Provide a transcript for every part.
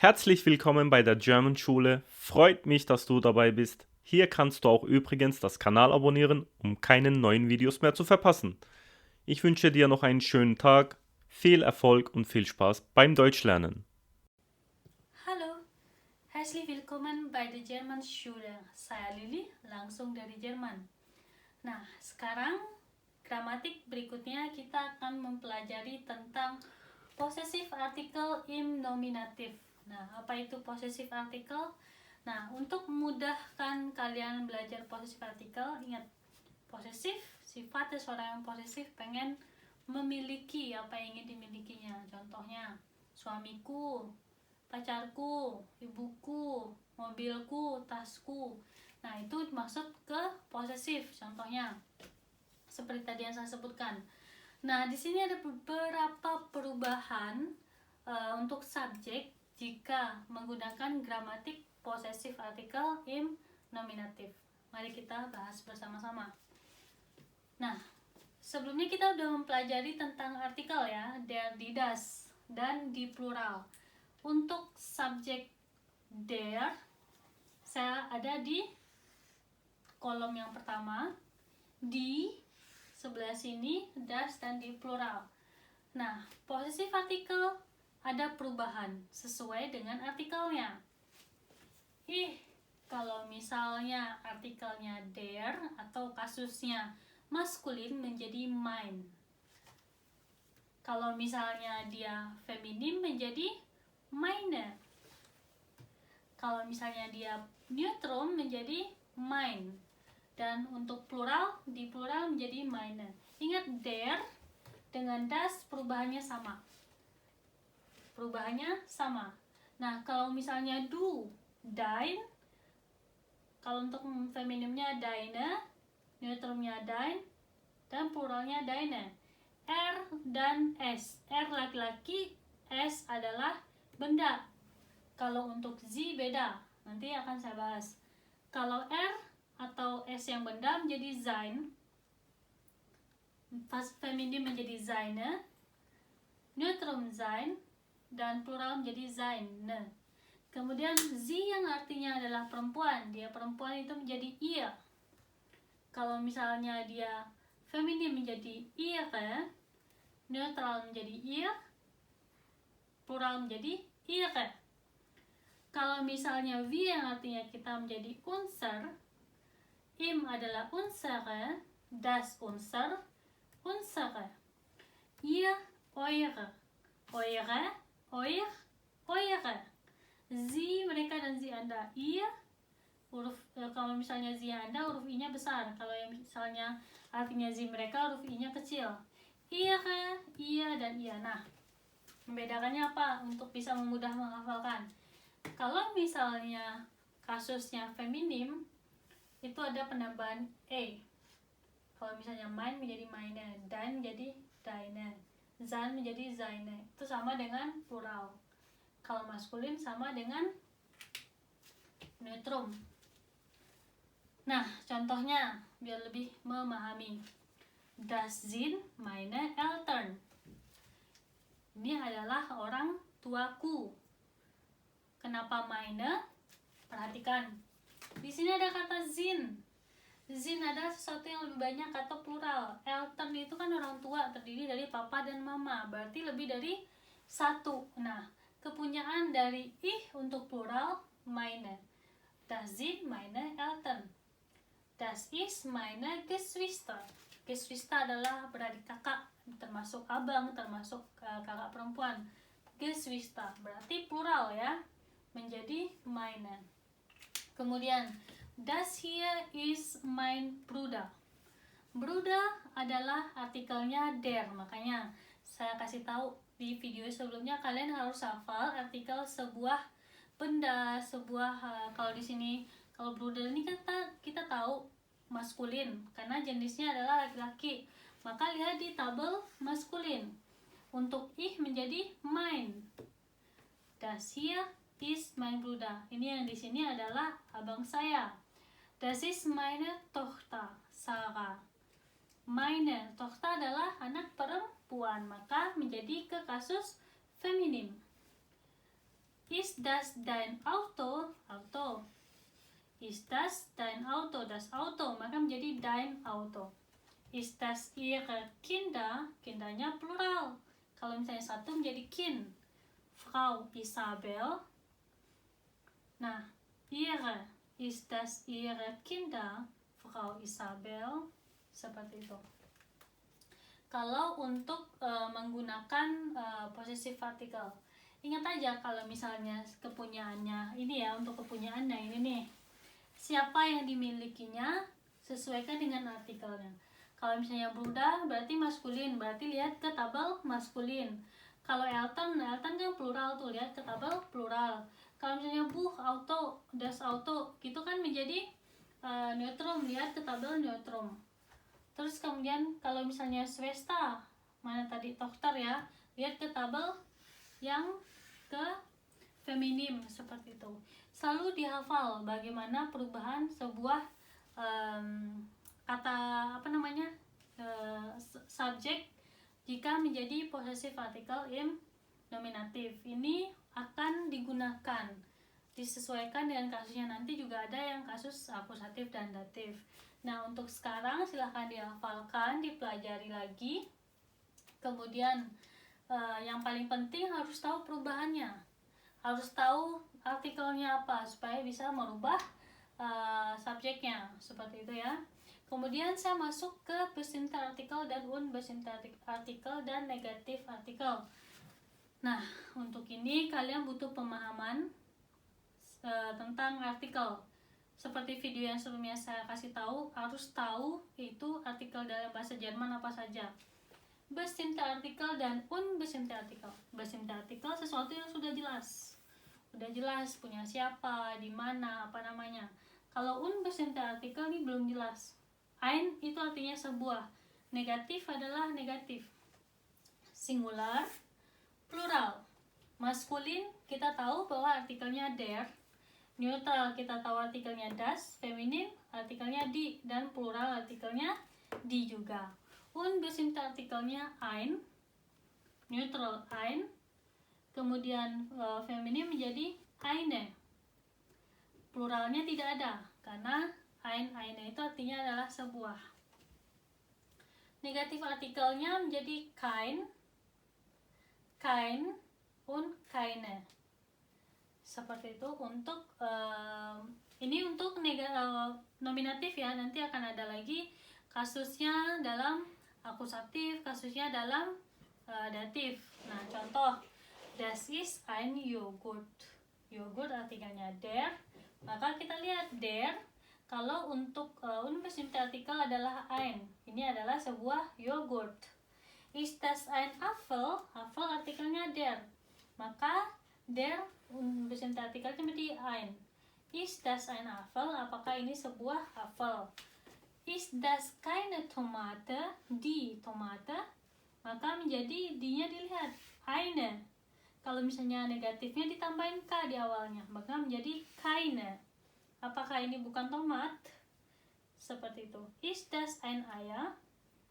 Herzlich willkommen bei der German Schule. Freut mich, dass du dabei bist. Hier kannst du auch übrigens das Kanal abonnieren, um keine neuen Videos mehr zu verpassen. Ich wünsche dir noch einen schönen Tag, viel Erfolg und viel Spaß beim Deutschlernen. Halo, herzlich willkommen bei der German Schule. Saya Lili, langsung dari Jerman. Nah, sekarang gramatik berikutnya kita akan mempelajari tentang possessive article im nominatif. Nah, apa itu possessive article? Nah, untuk memudahkan kalian belajar possessive article, ingat, posesif, sifat seseorang yang posesif pengen memiliki apa yang ingin dimilikinya. Contohnya, suamiku, pacarku, ibuku, mobilku, tasku. Nah, itu dimaksud ke posesif. Contohnya seperti tadi yang saya sebutkan. Nah, di sini ada beberapa perubahan untuk subjek jika menggunakan gramatik possessive article im nominatif. Mari kita bahas bersama-sama. Nah, sebelumnya kita udah mempelajari tentang artikel ya, der, die, das, dan di plural. Untuk subjek der, saya ada di kolom yang pertama, di sebelah sini, das, dan di plural. Nah, possessive artikel ada perubahan sesuai dengan artikelnya. Kalau misalnya artikelnya der atau kasusnya maskulin menjadi mein. Kalau misalnya dia feminim menjadi meine. Kalau misalnya dia neutrum menjadi mein. Dan untuk plural, di plural menjadi meine. Ingat, der dengan das perubahannya sama. Nah, kalau misalnya du, dein, kalau untuk feminimnya deine, neutrumnya dein, dan pluralnya deine. R dan S. R laki-laki, S adalah benda. Kalau untuk Z beda, nanti akan saya bahas. Kalau R atau S yang benda menjadi sein, feminim menjadi seine, neutrum sein, dan plural menjadi seine. Kemudian Z yang artinya adalah perempuan, dia perempuan itu menjadi ihr. Kalau misalnya dia feminim menjadi ihre, neutral menjadi ihr, plural menjadi ihre. Kalau misalnya wir yang artinya kita menjadi unser, im adalah unsere, das unser, unsere, ihr, eure, eure, euer, eure, sie mereka dan sie anda, ihr, huruf kalau misalnya sie anda huruf i-nya besar, kalau yang misalnya artinya sie mereka huruf i-nya kecil. Ihre, ia, dan ia. Nah, membedakannya apa untuk bisa mudah menghafalkan? Kalau misalnya kasusnya feminim, itu ada penambahan e. Kalau misalnya mein menjadi meine, dein menjadi deine, sein menjadi seine. Itu sama dengan plural. Kalau maskulin sama dengan neutrum. Nah, contohnya biar lebih memahami. Das sind meine Eltern. Ini adalah orang tuaku. Kenapa meine? Perhatikan. Di sini ada kata sind. Sind adalah sesuatu yang lebih banyak atau plural. Eltern itu kan orang tua, terdiri dari papa dan mama. Berarti lebih dari satu. Nah, kepunyaan dari ich untuk plural meine. Das sind meine Eltern. Das ist meine Geschwister. Geschwister adalah beradik kakak, termasuk abang, termasuk kakak perempuan. Geschwister berarti plural ya, menjadi meine. Kemudian, das hier ist mein Bruder. Bruder adalah artikelnya der, makanya saya kasih tahu di video sebelumnya, kalian harus hafal artikel sebuah benda, kalau di sini, kalau bruder ini kita tahu maskulin karena jenisnya adalah laki-laki, maka lihat di tabel maskulin. Untuk ich menjadi mein. Das hier ist mein Bruder. Ini yang di sini adalah abang saya. Das ist meine Tochter, Sarah. Meine Tochter adalah anak perempuan, maka menjadi ke kasus feminim. Ist Ist das dein Auto? Auto. Ist das dein Auto? Das Auto. Maka menjadi dein Auto. Ist das ihre Kinder? Kindernya plural. Kalau misalnya satu menjadi Kind. Frau Isabel. Nah, ihre. Ist das ihre Kinder? Frau Isabel. Seperti itu. Kalau untuk menggunakan possessive article, ingat aja kalau misalnya kepunyaannya ini ya, untuk kepunyaannya ini nih, siapa yang dimilikinya sesuaikan dengan artikelnya. Kalau misalnya Buddha berarti maskulin, berarti lihat ke tabel maskulin. Kalau Elton kan plural tuh, lihat ke tabel plural. Kalau misalnya Buch, Auto, Das Auto, gitu kan menjadi neutrum, lihat ke tabel neutrum. Terus kemudian kalau misalnya Swesta, mana tadi Tochter ya, lihat ke tabel yang ke feminim seperti itu. Selalu dihafal bagaimana perubahan sebuah kata subjek jika menjadi possessive article in nominatif. Ini akan digunakan, disesuaikan dengan kasusnya. Nanti juga ada yang kasus akusatif dan datif. Nah, untuk sekarang silahkan dihafalkan, dipelajari lagi. Kemudian yang paling penting harus tahu perubahannya, harus tahu artikelnya apa supaya bisa merubah subjeknya, seperti itu ya. Kemudian saya masuk ke bestimmte artikel dan unbestimmte artikel dan negatif artikel. Nah, untuk ini kalian butuh pemahaman tentang artikel. Seperti video yang sebelumnya saya kasih tahu, harus tahu itu artikel dalam bahasa Jerman apa saja. Bestimmte artikel dan unbestimmte artikel. Bestimmte artikel sesuatu yang sudah jelas. Udah jelas punya siapa, di mana, apa namanya. Kalau unbestimmte artikel ini belum jelas. Ein itu artinya sebuah. Negatif adalah negatif. Singular, plural. Maskulin kita tahu bahwa artikelnya der. Neutral kita tahu artikelnya das, feminin artikelnya die, dan plural artikelnya die juga. Unbestimmte artikelnya ein, neutral ein, kemudian feminin menjadi eine. Pluralnya tidak ada karena eine itu artinya adalah sebuah. Negatif artikelnya menjadi kein, und keine. Seperti itu. Untuk ini untuk nominatif ya, nanti akan ada lagi kasusnya dalam akusatif, kasusnya dalam datif. Nah, contoh, das ist ein Joghurt. Yogurt artikelnya der, maka kita lihat der. Kalau untuk unbestimmte artikel adalah ein, ini adalah sebuah yogurt. Ist das ein Apfel? Apfel artikelnya der, maka der unbestimmte artikelnya menjadi ein. Ist das ein Apfel? Apakah ini sebuah apel? Ist das keine Tomate? Die Tomate? Maka menjadi die-nya dilihat eine. Kalau misalnya negatifnya ditambahin k di awalnya, maka menjadi keine. Apakah ini bukan tomat? Seperti itu. Ist das ein Eier?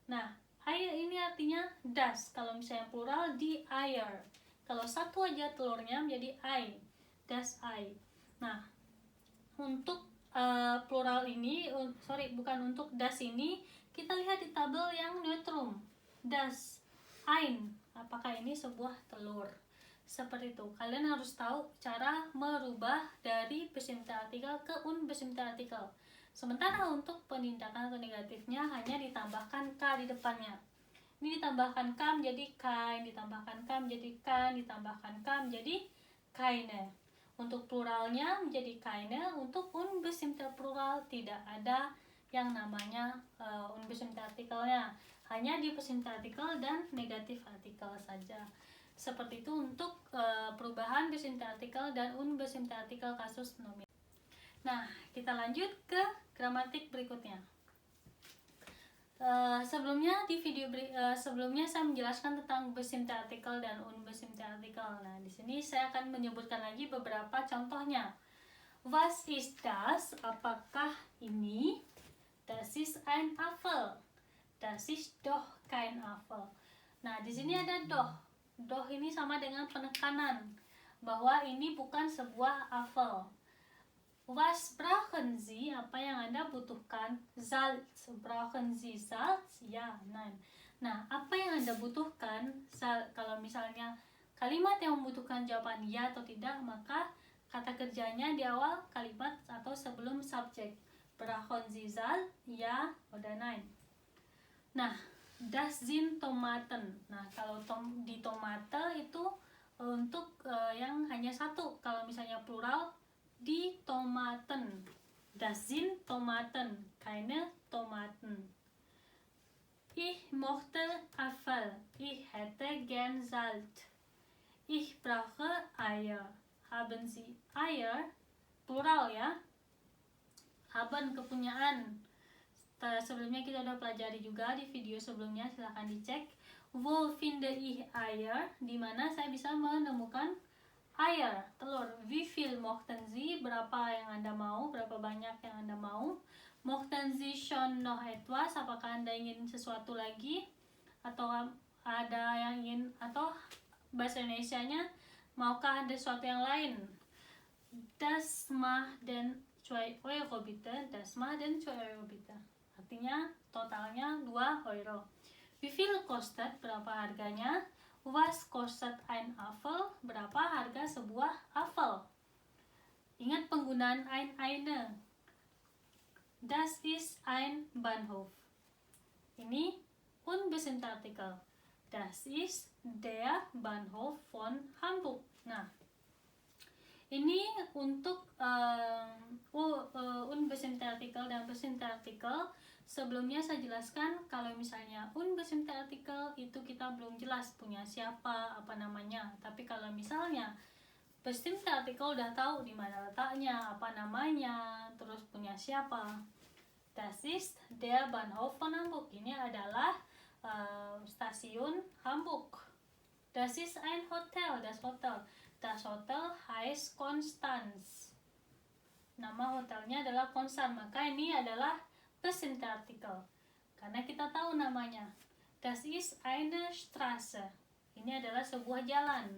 Nah, Eier ini artinya das. Kalau misalnya plural die Eier. Kalau satu aja telurnya menjadi Ei, das Ei. Nah, untuk plural ini, untuk das ini, kita lihat di tabel yang neutrum. Das, ein, apakah ini sebuah telur? Seperti itu. Kalian harus tahu cara merubah dari bestimmte artikel ke unbestimmte artikel. Sementara untuk penindakan atau negatifnya hanya ditambahkan k di depannya. Ini ditambahkan k menjadi kein, ditambahkan k menjadi kan, ditambahkan k menjadi keine. Untuk pluralnya menjadi keine, untuk unbestimmte plural tidak ada yang namanya unbestimmte artikelnya. Hanya di bestimmte artikel dan negatif artikel saja. Seperti itu untuk perubahan bestimmte artikel dan unbestimmte artikel kasus nominatif. Nah, kita lanjut ke gramatik berikutnya. Sebelumnya di video sebelumnya saya menjelaskan tentang bestimmte artikel dan unbestimmte artikel. Nah, di sini saya akan menyebutkan lagi beberapa contohnya. Was ist das? Apakah ini? Das ist ein Apfel. Das ist doch kein Apfel. Nah, di sini ada doch. Doch ini sama dengan penekanan. bahwa ini bukan sebuah apel. Was brauchen Sie? Apa yang Anda butuhkan? Salz. Brauchen Sie Salz? Ya, nein. Nah, apa yang Anda butuhkan? Kalau misalnya kalimat yang membutuhkan jawaban ya atau tidak, maka kata kerjanya di awal kalimat atau sebelum subjek. Brauchen Sie Salz? Ya oder nein. Nah, das sind Tomaten. Nah, kalau di tomate itu untuk yang hanya satu. Kalau misalnya plural, die Tomaten. Das sind Tomaten, keine Tomaten. Ich mochte Apfel. Ich hätte gern Salz. Ich brauche Eier. Haben Sie Eier? Plural ya. Haben kepunyaan. Sebelumnya kita udah pelajari juga di video sebelumnya, silahkan dicek. Wo finde ich Eier? Di mana saya bisa menemukan Eier, telur. Wie viel mochten Sie? Berapa yang Anda mau? Berapa banyak yang Anda mau? Mochten Sie schon noch etwas? Apakah Anda ingin sesuatu lagi? Atau ada yang ingin, atau bahasa Indonesianya, maukah Anda sesuatu yang lain? Das macht den 2 Euro bitte. Das macht den 2 Euro bitte. Artinya totalnya 2 euro. Wie viel kostet? Berapa harganya? Was kostet ein Apfel? Berapa harga sebuah apel? Ingat penggunaan eine. Das ist ein Bahnhof. Ini unbestimmter Artikel. Das ist der Bahnhof von Hamburg. Nah, ini untuk unbestimmter Artikel dan bestimmter Artikel. Sebelumnya saya jelaskan kalau misalnya unbestimmter Artikel itu kita belum jelas punya siapa, apa namanya. Tapi kalau misalnya bestimmter Artikel udah tahu di mana letaknya, apa namanya, terus punya siapa. Das ist der Bahnhof von Hamburg. Ini adalah stasiun Hamburg. Das ist ein Hotel, das Hotel. Das Hotel heißt Konstanz. Nama hotelnya adalah Konstan, maka ini adalah bestimmter Artikel. Karena kita tahu namanya. Das ist eine Straße. Ini adalah sebuah jalan.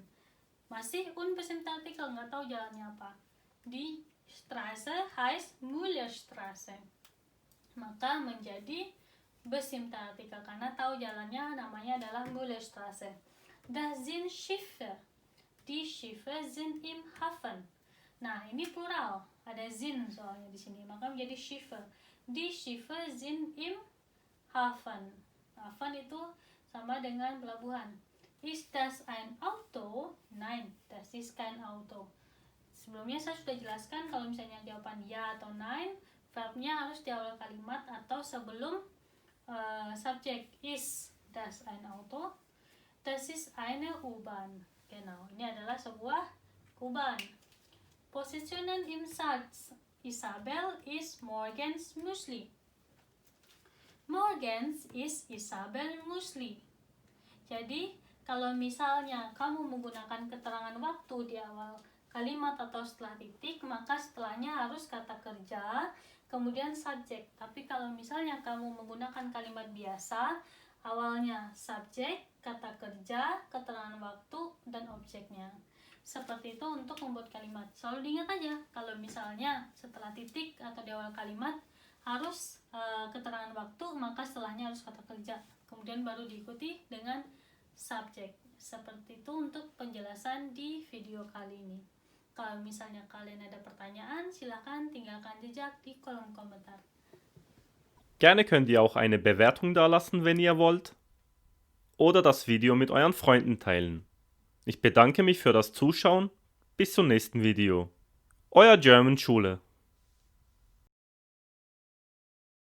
Masih unbestimmter Artikel, nggak tahu jalannya apa. Die Straße heißt Müllerstraße. Maka menjadi bestimmter Artikel karena tahu jalannya, namanya adalah Müllerstraße. Das sind Schiffe. Die Schiffe sind im Hafen. Nah, ini plural, ada sind soalnya di sini, maka menjadi Schiffe. Die Schiffe sind im Hafen. Hafen itu sama dengan pelabuhan. Ist das ein Auto? Nein, das ist kein Auto. Sebelumnya saya sudah jelaskan kalau misalnya jawaban ya atau nein, verbnya harus di awal kalimat atau sebelum subjek. Ist das ein Auto? Das ist eine U-Bahn. Genau, ini adalah sebuah U-Bahn. Positionen im Satz. Isabel is morgens Müsli. Morgens is Isabel Müsli. Jadi, kalau misalnya kamu menggunakan keterangan waktu di awal kalimat atau setelah titik, maka setelahnya harus kata kerja, kemudian subjek. Tapi kalau misalnya kamu menggunakan kalimat biasa, awalnya subjek, kata kerja, keterangan waktu, dan objeknya. Seperti itu untuk membuat kalimat. Selalu diingat aja, kalau misalnya setelah titik atau di awal kalimat harus keterangan waktu, maka setelahnya harus kata kerja. Kemudian baru diikuti dengan subjek. Seperti itu untuk penjelasan di video kali ini. Kalau misalnya kalian ada pertanyaan, silakan tinggalkan jejak di kolom komentar. Gerne könnt ihr auch eine Bewertung dalassen, wenn ihr wollt, oder das Video mit euren Freunden teilen. Ich bedanke mich für das Zuschauen. Bis zum nächsten Video. Euer German Schule.